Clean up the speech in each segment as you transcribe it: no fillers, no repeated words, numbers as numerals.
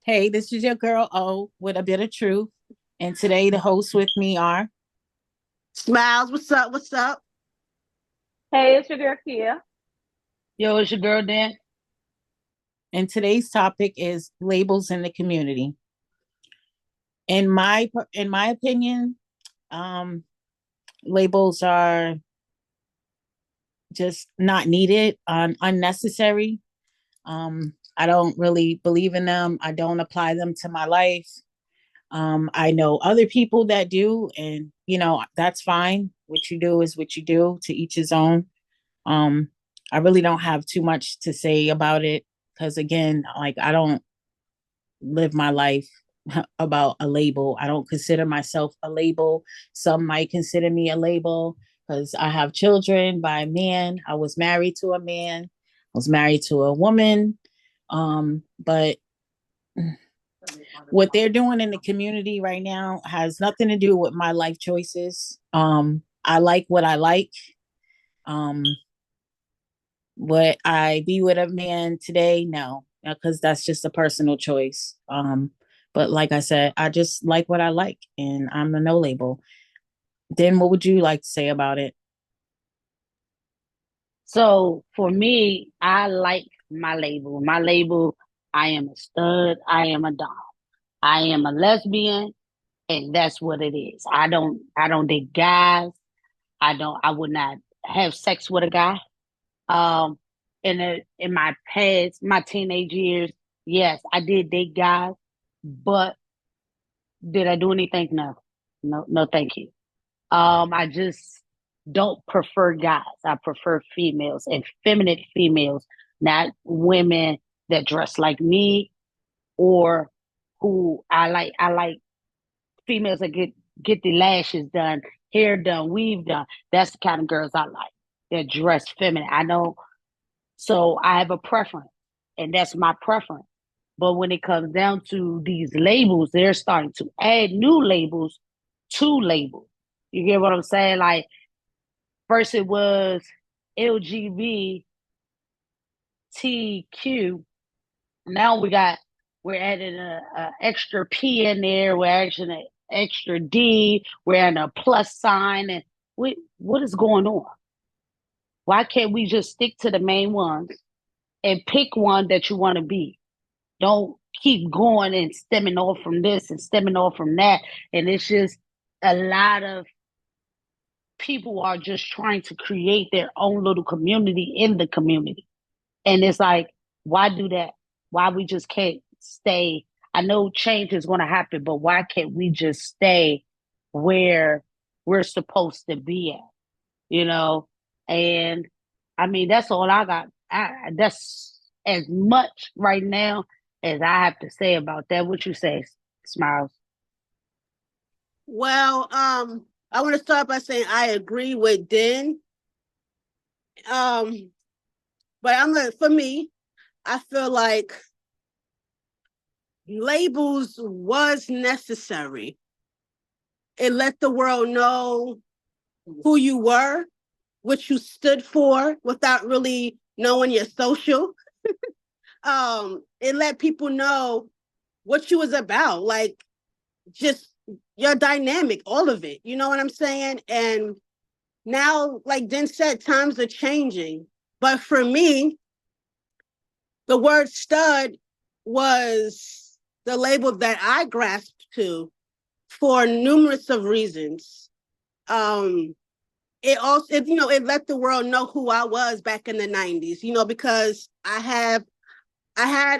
Hey, this is your girl O with a bit of truth. And today the hosts with me are, Smiles, what's up? What's up? Hey, it's your girl Kia. Yo, it's your girl Dan. and today's topic is labels in the community. In my opinion, um, labels are just not needed, unnecessary. I don't really believe in them. I don't apply them to my life. I know other people that do, and that's fine. What you do is what you do. To each his own. Um, I really don't have too much to say about it because, again, like I don't live my life about a label. I don't consider myself a label. Some might consider me a label because I have children by a man. I was married to a man. I was married to a woman. But what they're doing in the community right now has nothing to do with my life choices. I like what I like. Um, Would I be with a man today? No, because that's just a personal choice. But like I said, I just like what I like, and I'm a no label. Then, what would you like to say about it? So for me, I like my label. My label, I am a stud, I am a dom. I am a lesbian, and that's what it is. I don't date guys. I would not have sex with a guy. Um in my past, my teenage years, yes, I did date guys, but did I do anything? No. No, no, thank you. I just don't prefer guys. I prefer females and feminine females, not women that dress like me or who I like females that get the lashes done, hair done, weave done. That's the kind of girls I like. That dress feminine. I know. So I have a preference, and that's my preference. But when it comes down to these labels, they're starting to add new labels to labels. You get what I'm saying? Like first it was LGBTQ. Now we're adding a extra P in there. We're adding an extra D. We're adding a plus sign. And what is going on? Why can't we just stick to the main ones and pick one that you want to be? Don't keep going and stemming off from this and stemming off from that. And it's just a lot of people are just trying to create their own little community in the community. And it's like, why do that? Why we just can't stay? I know change is going to happen, but why can't we just stay where we're supposed to be at? You know? And I mean, that's all I got. That's as much right now as I have to say about that. What you say, Smiles? Well, I want to start by saying I agree with Den. Um, but for me, I feel like labels was necessary. It let the world know who you were, what you stood for without really knowing your social. It let people know what you was about, like just your dynamic, all of it. You know what I'm saying? And now, like Den said, times are changing. But for me, the word stud was the label that I grasped to for numerous of reasons. Um, it let the world know who I was back in the 90s, because I had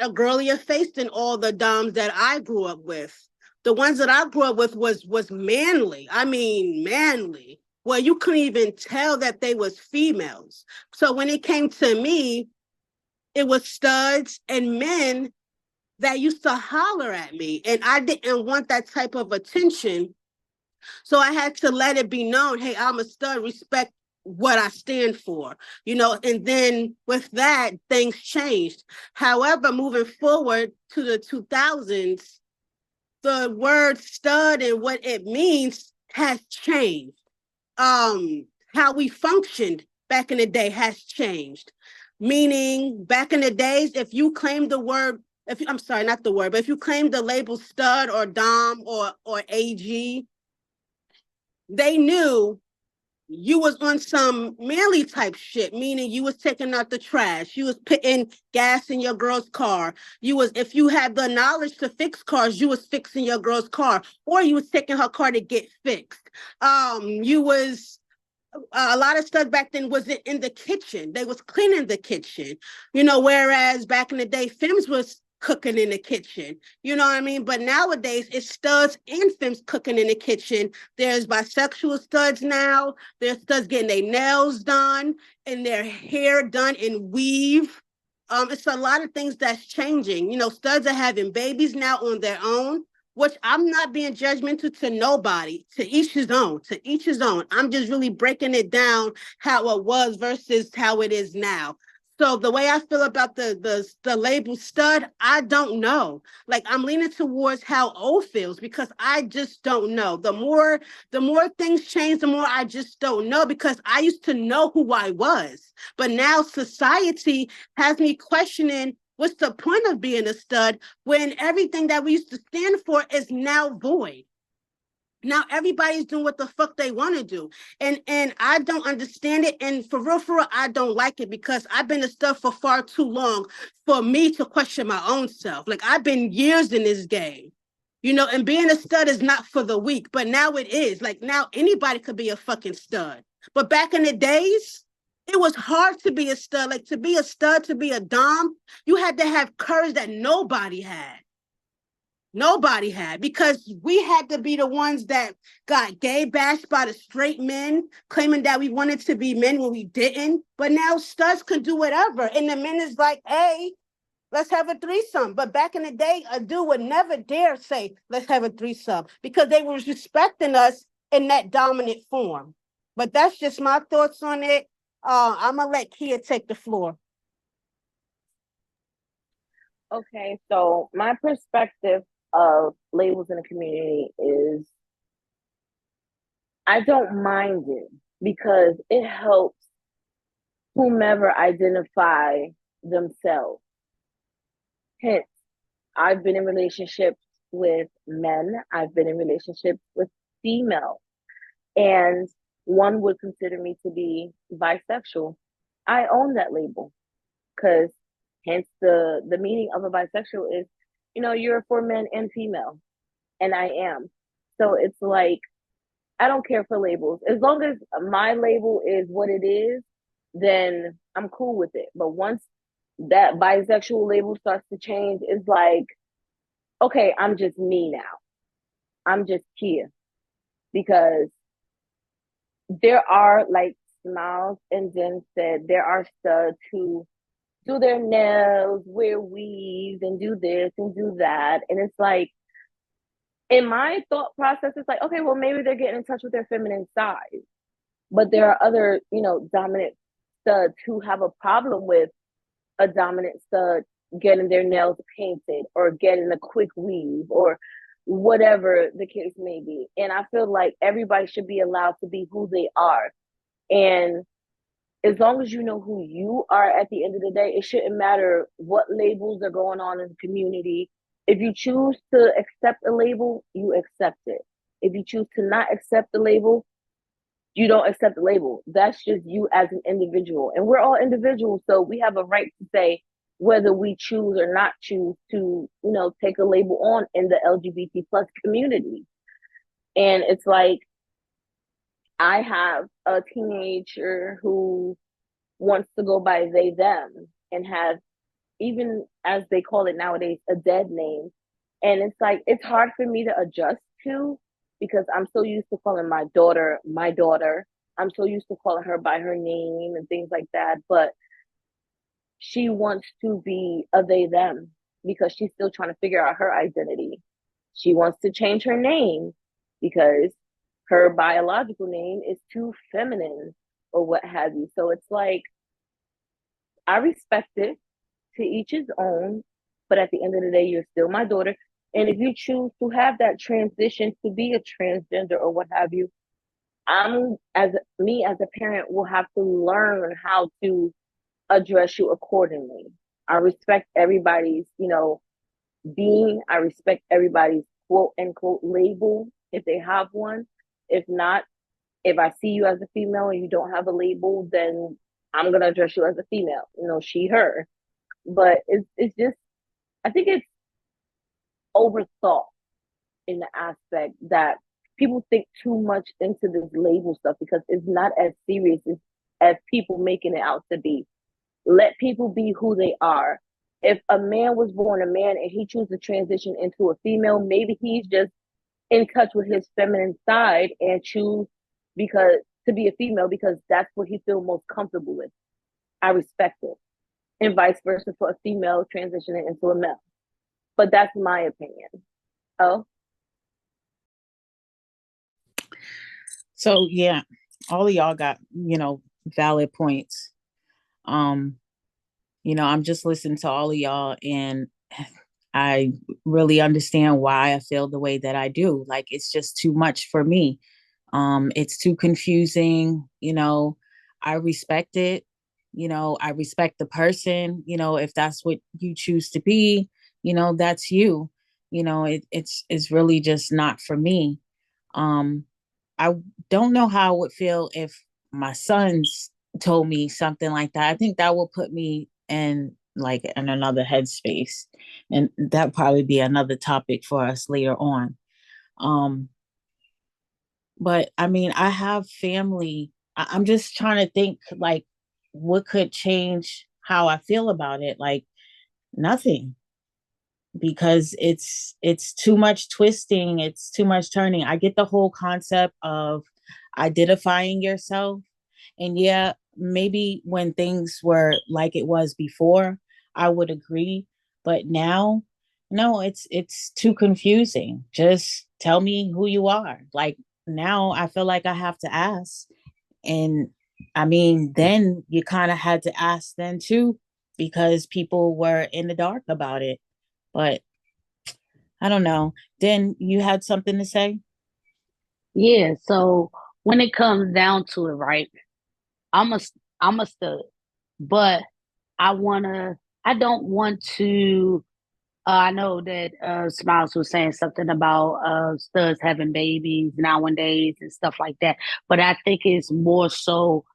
a girlier face than all the doms that I grew up with. The ones that I grew up with was manly. I mean, manly. Well, you couldn't even tell that they was females. So when it came to me, it was studs and men that used to holler at me, and I didn't want that type of attention. So I had to let it be known, hey, I'm a stud, respect what I stand for, and then with that, things changed. However, moving forward to the 2000s, the word stud and what it means has changed. How we functioned back in the day has changed. Meaning back in the days, if you claimed the word, if I'm sorry, not the word, but if you claimed the label stud or dom or AG, they knew you was on some manly type shit, meaning you was taking out the trash, you was putting gas in your girl's car, you was, if you had the knowledge to fix cars, you was fixing your girl's car, or you was taking her car to get fixed. You was a lot of stuff back then was in the kitchen. They was cleaning the kitchen, whereas back in the day, femmes was cooking in the kitchen. You know what I mean? But nowadays, it's studs and femmes cooking in the kitchen. There's bisexual studs now. There's studs getting their nails done and their hair done in weave. It's a lot of things that's changing. Studs are having babies now on their own, which I'm not being judgmental to nobody, to each his own, to each his own. I'm just really breaking it down how it was versus how it is now. So the way I feel about the label stud, I don't know. Like, I'm leaning towards how O feels because I just don't know. The more things change, the more I just don't know, because I used to know who I was. But now society has me questioning, what's the point of being a stud when everything that we used to stand for is now void? Now everybody's doing what the fuck they want to do. And I don't understand it. And for real, I don't like it, because I've been a stud for far too long for me to question my own self. Like, I've been years in this game. And being a stud is not for the weak, but now it is. Like, now anybody could be a fucking stud. But back in the days, it was hard to be a stud. Like, to be a stud, to be a dom, you had to have courage that nobody had. Nobody had, because we had to be the ones that got gay bashed by the straight men, claiming that we wanted to be men when we didn't. But now studs can do whatever. And the men is like, hey, let's have a threesome. But back in the day, a dude would never dare say, let's have a threesome, because they were respecting us in that dominant form. But that's just my thoughts on it. I'm going to let Kia take the floor. Okay, so my perspective of labels in the community is, I don't mind it because it helps whomever identify themselves. Hence, I've been in relationships with men, I've been in relationships with females, and one would consider me to be bisexual. I own that label, because hence the meaning of a bisexual is, you're for men and female, and I am. So it's like, I don't care for labels. As long as my label is what it is, then I'm cool with it. But once that bisexual label starts to change, it's like, okay, I'm just me now. I'm just Kia. Because there are, like Smiles and Jen said, there are studs who do their nails, wear weaves, and do this and do that. And it's like, in my thought process, it's like, okay, well, maybe they're getting in touch with their feminine side. But there are other, dominant studs who have a problem with a dominant stud getting their nails painted or getting a quick weave or whatever the case may be. And I feel like everybody should be allowed to be who they are. And as long as you know who you are at the end of the day, it shouldn't matter what labels are going on in the community. If you choose to accept a label, you accept it. If you choose to not accept the label, you don't accept the label. That's just you as an individual. And we're all individuals, so we have a right to say whether we choose or not choose to, take a label on in the LGBT plus community. And it's like, I have a teenager who wants to go by they, them, and has, even as they call it nowadays, a dead name. And it's like, it's hard for me to adjust to, because I'm so used to calling my daughter. I'm so used to calling her by her name and things like that. But she wants to be a they, them, because she's still trying to figure out her identity. She wants to change her name because her biological name is too feminine or what have you. So it's like, I respect it, to each his own, but at the end of the day, you're still my daughter. And if you choose to have that transition to be a transgender or what have you, as a parent, will have to learn how to address you accordingly. I respect everybody's, being. I respect everybody's quote unquote label if they have one. If not, if I see you as a female and you don't have a label, then I'm gonna address you as a female. She, her. But it's just, I think it's overthought in the aspect that people think too much into this label stuff because it's not as serious as people making it out to be. Let people be who they are. If a man was born a man and he chooses to transition into a female, maybe he's just in touch with his feminine side and choose because to be a female because that's what he feels most comfortable with. I respect it. And vice versa for a female transitioning into a male. But that's my opinion. Oh, So yeah, all of y'all got, valid points. Um, I'm just listening to all of y'all and I really understand why I feel the way that I do. Like it's just too much for me. It's too confusing, I respect it. I respect the person, if that's what you choose to be, that's you. It's really just not for me. Um, I don't know how I would feel if my sons told me something like that. I think that would put me in another headspace. And that probably be another topic for us later on. Um, but I mean, I have family. I'm just trying to think like what could change how I feel about it. Like nothing, because it's too much twisting, it's too much turning. I get the whole concept of identifying yourself. And yeah, maybe when things were like it was before, I would agree. But now, no, it's too confusing. Just tell me who you are. Like now I feel like I have to ask. And I mean, then you kind of had to ask then too, because people were in the dark about it. But I don't know. Then you had something to say? Yeah, so when it comes down to it, right? I'm a I'm a stud, but I don't want to. I know that Smiles was saying something about studs having babies nowadays and stuff like that, but I think it's more so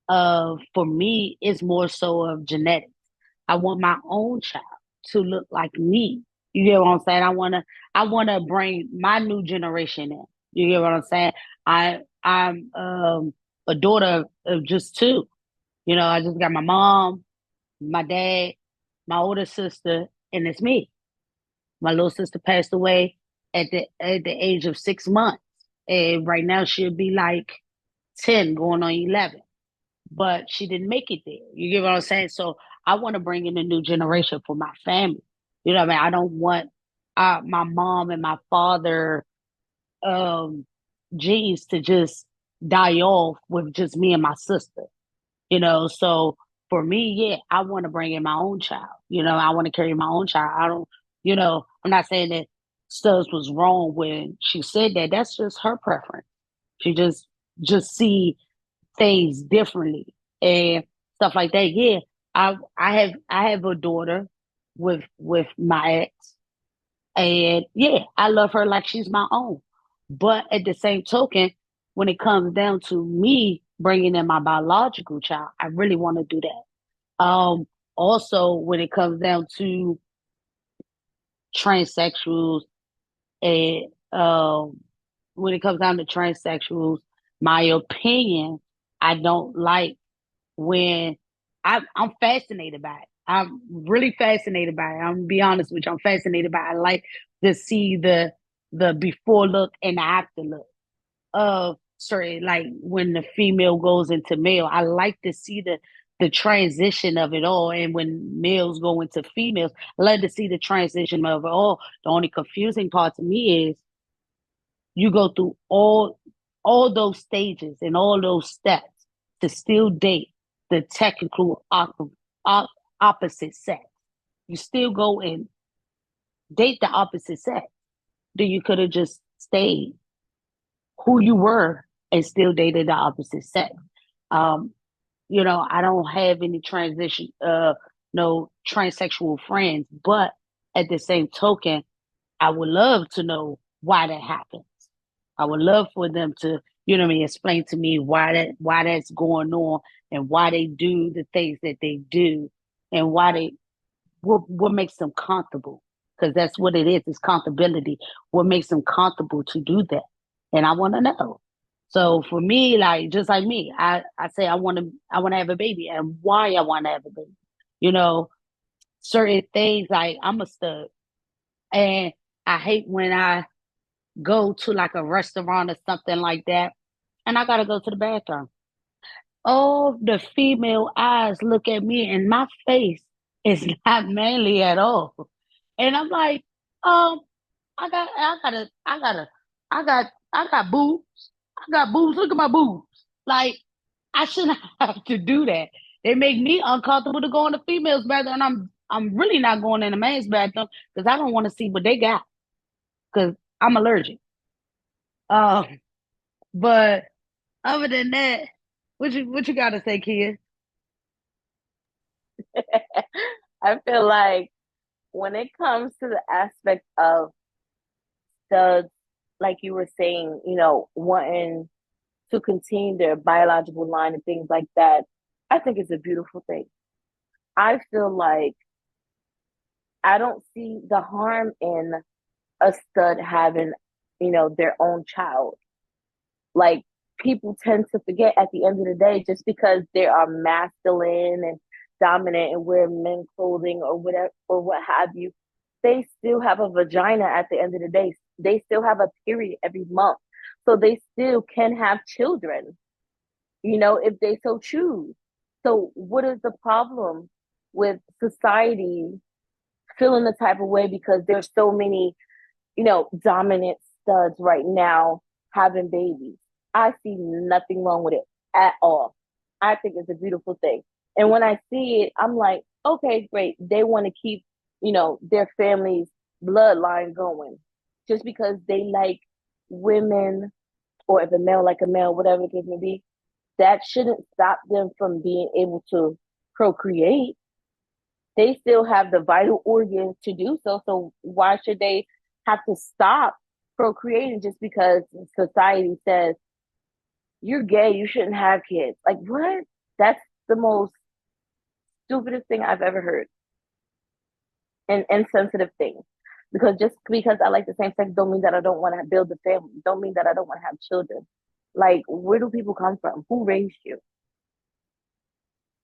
for me, it's more so of genetics. I want my own child to look like me. You get what I'm saying? I wanna bring my new generation in. You get what I'm saying? I'm a daughter of just two. I just got my mom, my dad, my older sister, and it's me. My little sister passed away at the age of 6 months. And right now she'll be like 10 going on 11. But she didn't make it there. You get what I'm saying? So I want to bring in a new generation for my family. You know what I mean? I don't want my mom and my father um genes to just die off with just me and my sister. So for me, yeah, I want to bring in my own child. I want to carry my own child. I don't, I'm not saying that Stubbs was wrong when she said that. That's just her preference. She just see things differently and stuff like that. Yeah, I have a daughter with my ex, and yeah, I love her like she's my own. But at the same token, when it comes down to me bringing in my biological child, I really want to do that. Also, when it comes down to transsexuals and when it comes down to transsexuals, my opinion, I don't like when I'm fascinated by it. I'm really fascinated by it. I'm gonna be honest with you. I'm fascinated by it. I like to see the before look and the after look of certain, like when the female goes into male. I like to see the transition of it all. And when males go into females, I like to see the transition of it all. The only confusing part to me is you go through all those stages and all those steps to still date the technical opposite sex. You still go and date the opposite sex. Then you could have just stayed who you were and still dated the opposite sex. Um, I don't have any no transsexual friends, but at the same token, I would love to know why that happens. I would love for them to, explain to me why that's going on and why they do the things that they do and what makes them comfortable. Because that's what it is, it's comfortability. What makes them comfortable to do that? And I want to know. So for me, like just like me, I say I wanna have a baby and why I wanna have a baby. You know, certain things like I'm a stud and I hate when I go to like a restaurant or something like that and I gotta go to the bathroom. All the female eyes look at me and my face is not manly at all. And I'm like, um, I got boobs. I got boobs. Look at my boobs. Like, I shouldn't have to do that. They make me uncomfortable to go in the female's bathroom. And I'm really not going in the man's bathroom because I don't want to see what they got because I'm allergic. Um, but other than that, what you gotta say, kid? I feel like when it comes to the aspect of studs, like you were saying, wanting to continue their biological line and things like that, I think it's a beautiful thing. I feel like I don't see the harm in a stud having, their own child. Like people tend to forget at the end of the day, just because they are masculine and dominant and wear men clothing or whatever or what have you, they still have a vagina at the end of the day. They still have a period every month. So they still can have children, if they so choose. So what is the problem with society feeling the type of way because there's so many, dominant studs right now having babies? I see nothing wrong with it at all. I think it's a beautiful thing. And when I see it, I'm like, okay, great. They want to keep, their family's bloodline going just because they like women, or if a male like a male, whatever the case may be, that shouldn't stop them from being able to procreate. They still have the vital organs to do so. So why should they have to stop procreating just because society says you're gay, you shouldn't have kids? Like what? That's the most stupidest thing I've ever heard. And insensitive thing. Because just because I like the same sex don't mean that I don't want to build a family. Don't mean that I don't want to have children. Like, where do people come from? Who raised you?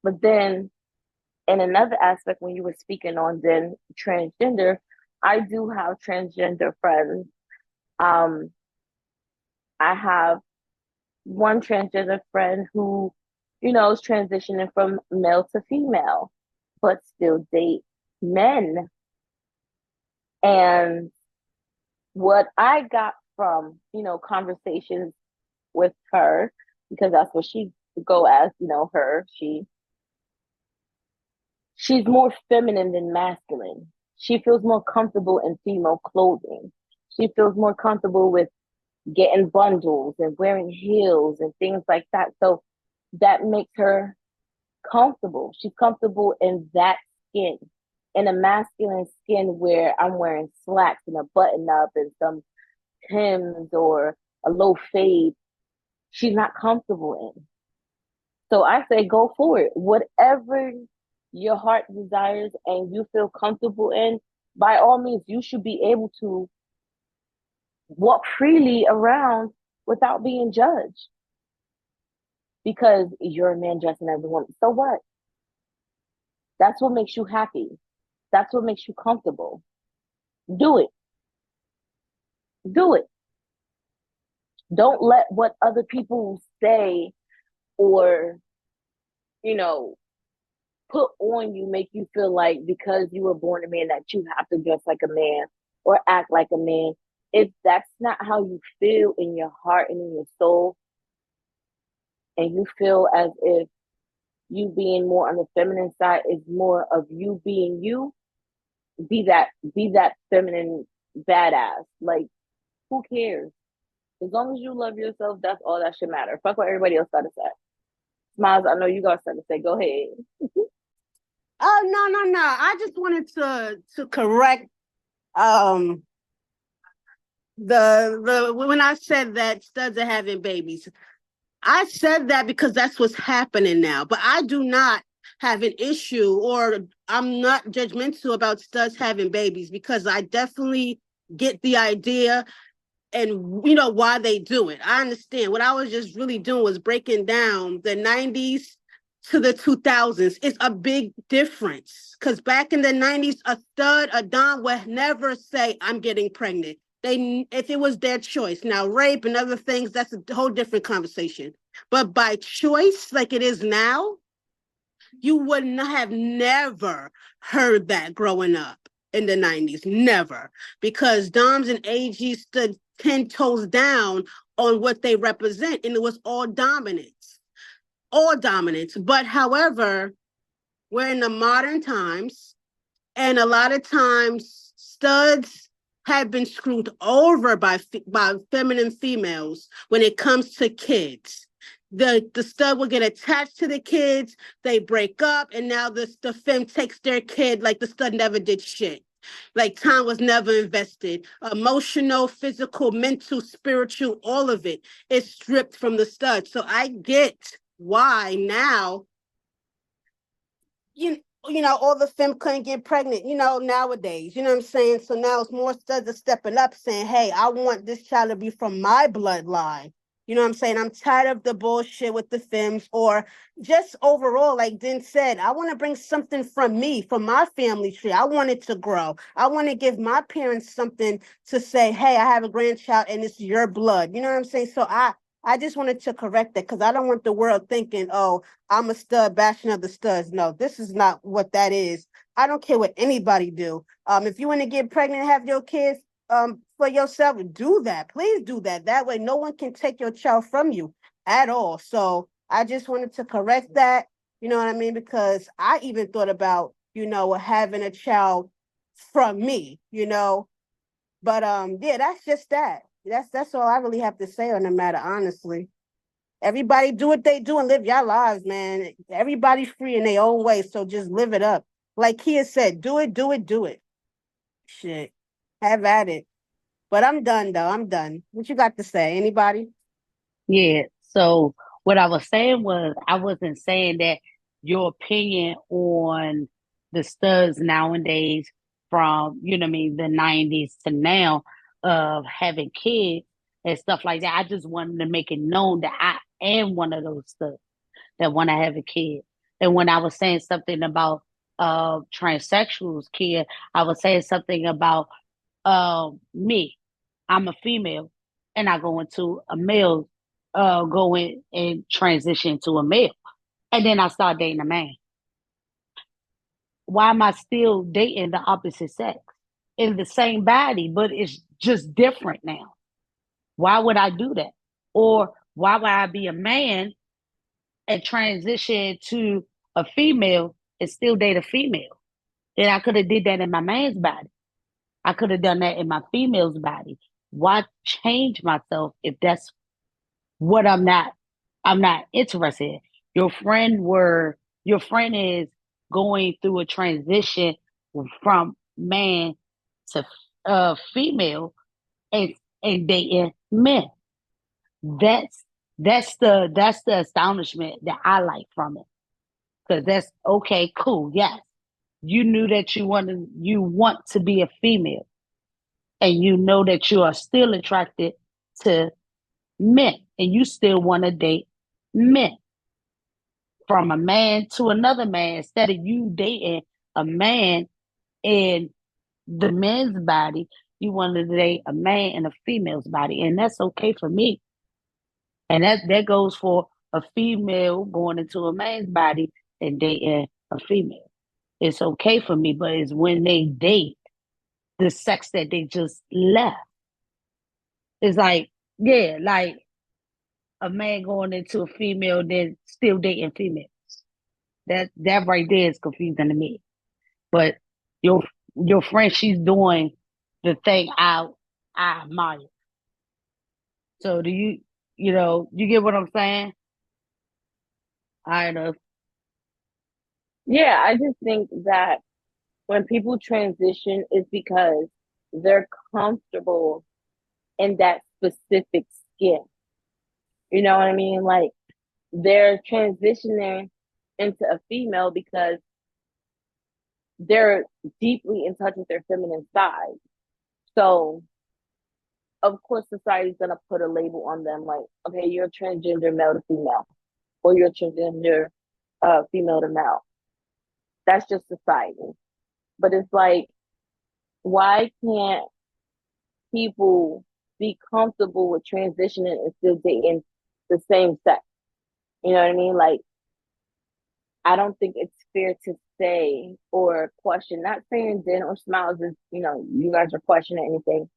But then in another aspect, when you were speaking on then transgender, I do have transgender friends. Um, I have one transgender friend who, is transitioning from male to female, but still date men. And what I got from, conversations with her, because that's what she go as, she's more feminine than masculine. She feels more comfortable in female clothing. She feels more comfortable with getting bundles and wearing heels and things like that. So that makes her comfortable. She's comfortable in that skin, in a masculine skin where I'm wearing slacks and a button up and some Timbs or a low fade. She's not comfortable in. So I say go for it. Whatever your heart desires and you feel comfortable in, by all means, you should be able to walk freely around without being judged. Because you're a man dressing as a woman. So what? That's what makes you happy. That's what makes you comfortable. Do it. Do it. Don't let what other people say or, you know, put on you make you feel like because you were born a man that you have to dress like a man or act like a man. If that's not how you feel in your heart and in your soul, and you feel as if you being more on the feminine side is more of you being you, be that feminine badass. Like, who cares? As long as you love yourself, that's all that should matter. Fuck what everybody else gotta say. Smiles, I know you got something to say. Go ahead. Oh, no. I just wanted to correct um the when I said that studs are having babies. I said that because that's what's happening now. But I do not have an issue, or I'm not judgmental about studs having babies, because I definitely get the idea and why they do it. I understand. What I was just really doing was breaking down the 90s to the 2000s. It's a big difference, because back in the 90s, a stud, a dom would never say, I'm getting pregnant. If it was their choice. Now, rape and other things, that's a whole different conversation. But by choice, like it is now, you wouldn't have never heard that growing up in the 90s. Never. Because Doms and AGs stood 10 toes down on what they represent, and it was all dominance. All dominance. But however, we're in the modern times, and a lot of times studs have been screwed over by feminine females when it comes to kids. The stud will get attached to the kids, they break up, and now the femme takes their kid like the stud never did shit. Like time was never invested. Emotional, physical, mental, spiritual, all of it is stripped from the stud. So I get why now all the femme couldn't get pregnant, nowadays, you know what I'm saying? So now it's more studs are stepping up saying, hey, I want this child to be from my bloodline. You know what I'm saying? I'm tired of the bullshit with the femmes, or just overall, like Din said, I want to bring something from me, from my family tree. I want it to grow. I want to give my parents something to say, hey, I have a grandchild and it's your blood. You know what I'm saying? So I just wanted to correct that, because I don't want the world thinking, oh, I'm a stud bashing other studs. No, this is not what that is. I don't care what anybody do. If you want to get pregnant and have your kids for yourself, do that. Please do that. That way no one can take your child from you at all. So I just wanted to correct that, you know what I mean? Because I even thought about, having a child from me, But yeah, that's just that. That's all I really have to say on the matter, honestly. Everybody do what they do and live your lives, man. Everybody's free in their own way, so just live it up. Like Kia said, do it, do it, do it. Shit, have at it. But I'm done, though. I'm done. What you got to say? Anybody? Yeah. So what I was saying was, I wasn't saying that your opinion on the studs nowadays from, what I mean, the 90s to now of having kids and stuff like that. I just wanted to make it known that I am one of those studs that want to have a kid. And when I was saying something about transsexuals, kid, I was saying something about me. I'm a female, and I go into a male, go in and transition to a male, and then I start dating a man. Why am I still dating the opposite sex in the same body, but it's just different now? Why would I do that? Or why would I be a man and transition to a female and still date a female? Then I could have did that in my man's body. I could have done that in my female's body. Why change myself if that's what I'm not interested in? Your friend is going through a transition from man to female, and dating men. That's that's the astonishment that I like from it. Because that's okay, cool, yes. You knew that you want to be a female, and you know that you are still attracted to men, and you still want to date men. From a man to another man, instead of you dating a man in the man's body, you want to date a man in a female's body, and that's okay for me. And that goes for a female going into a man's body and dating a female. It's okay for me, but it's when they date the sex that they just left. It's like, yeah, like a man going into a female, then still dating females. That right there is confusing to me. But your your friend, she's doing the thing I admire. So do you, you get what I'm saying? Ida. Yeah, I just think that when people transition, it's because they're comfortable in that specific skin. You know what I mean? Like they're transitioning into a female because they're deeply in touch with their feminine side. So of course society's gonna put a label on them like, okay, you're transgender male to female, or you're transgender female to male. That's just society. But it's like, why can't people be comfortable with transitioning and still dating the same sex? You know what I mean? Like, I don't think it's fair to say or question, not saying Den or Smiles is, you guys are questioning anything,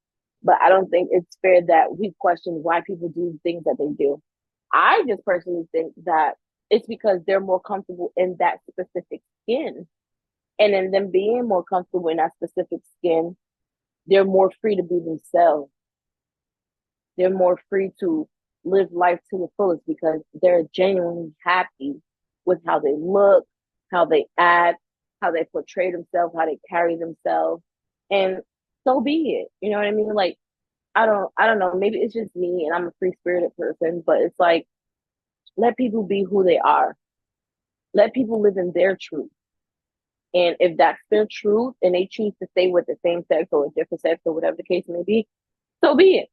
but I don't think it's fair that we question why people do things that they do. I just personally think that it's because they're more comfortable in that specific skin. And in them being more comfortable in that specific skin, they're more free to be themselves. They're more free to live life to the fullest because they're genuinely happy with how they look, how they act, how they portray themselves, how they carry themselves. And so be it. You know what I mean? Like, I don't know, maybe it's just me and I'm a free spirited person, but it's like, let people be who they are. Let people live in their truth. And if that's their truth and they choose to stay with the same sex or a different sex or whatever the case may be, so be it.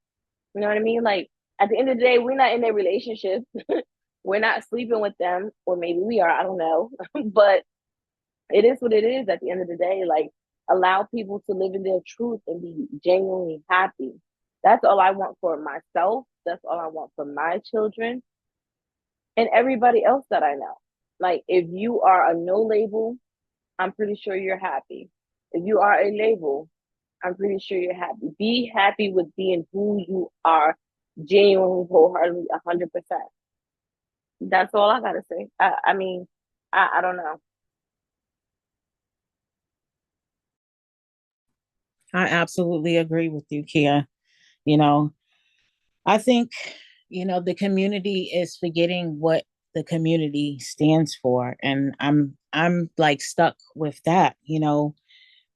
You know what I mean? Like at the end of the day, we're not in their relationship. We're not sleeping with them, or maybe we are, I don't know. But it is what it is at the end of the day. Like allow people to live in their truth and be genuinely happy. That's all I want for myself. That's all I want for my children and everybody else that I know. Like if you are a no label, I'm pretty sure you're happy. If you are a label, I'm pretty sure you're happy. Be happy with being who you are, genuinely, wholeheartedly, 100%. That's all I gotta say. I mean, I don't know. I absolutely agree with you, Kia. You know, I think, the community is forgetting what the community stands for. And I'm like stuck with that.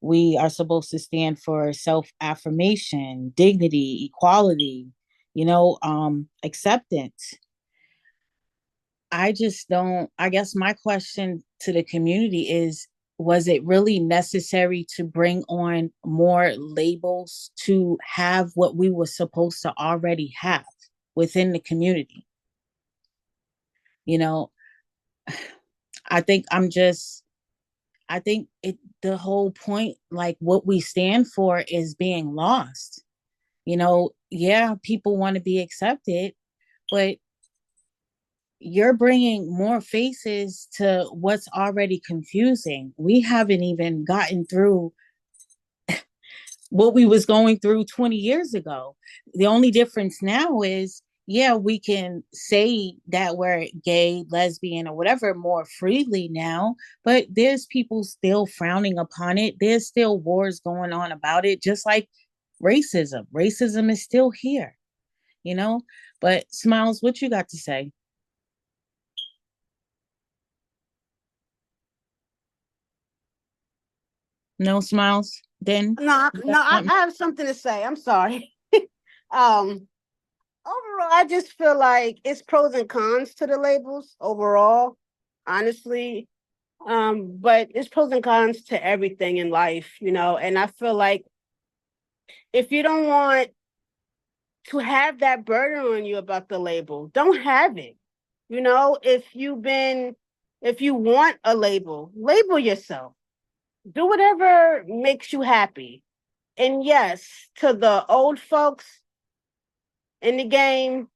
We are supposed to stand for self-affirmation, dignity, equality, acceptance. I just don't, I guess my question to the community is, was it really necessary to bring on more labels to have what we were supposed to already have within the community? You know, I think I think the whole point, like what we stand for, is being lost. Yeah, people want to be accepted, but you're bringing more faces to what's already confusing. We haven't even gotten through what we was going through 20 years ago. The only difference now is, yeah, we can say that we're gay, lesbian, or whatever more freely now, but there's people still frowning upon it. There's still wars going on about it, just like racism. Racism is still here, you know? But Smiles, what you got to say? No Smiles? Then No, you got no, I, something? I have something to say. I'm sorry. um, Overall, I just feel like it's pros and cons to the labels overall, honestly. But it's pros and cons to everything in life, and I feel like if you don't want to have that burden on you about the label, don't have it. If you want a label yourself. Do whatever makes you happy. And yes, to the old folks in the game,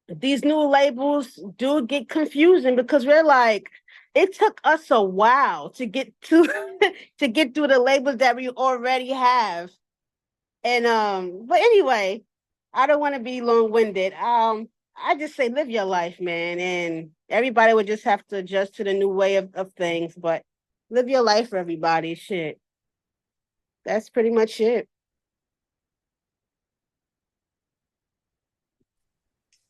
these new labels do get confusing because we're like, it took us a while to get to to get through the labels that we already have. And but anyway, I don't want to be long-winded. I just say live your life, man, and everybody would just have to adjust to the new way of things, but live your life for everybody. Shit. That's pretty much it.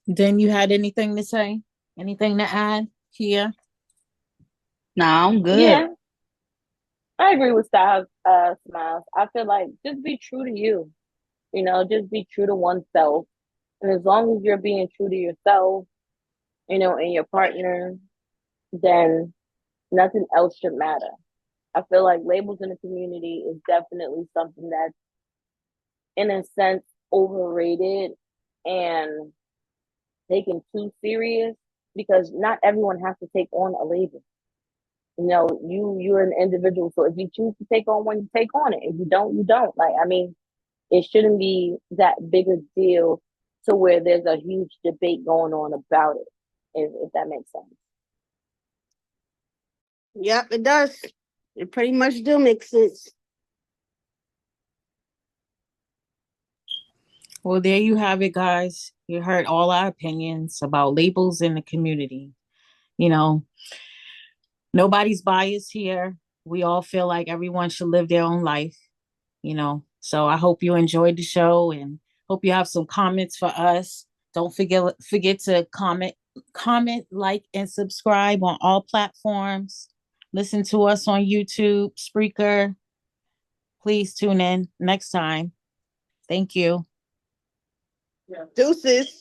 Then you had anything to say? Anything to add? Kia? No, I'm good. Yeah, I agree with Styles, Smiles. I feel like just be true to you. You know, just be true to oneself. And as long as you're being true to yourself, you know, and your partner, then nothing else should matter. I feel like labels in the community is definitely something that's, in a sense, overrated and taken too serious because not everyone has to take on a label. You know, you're an individual, so if you choose to take on one, you take on it. If you don't, you don't. Like, I mean, it shouldn't be that big a deal to where there's a huge debate going on about it, if that makes sense. Yep, it does. It pretty much do make sense. Well, there you have it, guys. You heard all our opinions about labels in the community. You know, nobody's biased here. We all feel like everyone should live their own life, you know. So I hope you enjoyed the show and hope you have some comments for us. Don't forget to comment, like, and subscribe on all platforms. Listen to us on YouTube, Spreaker. Please tune in next time. Thank you. Deuces.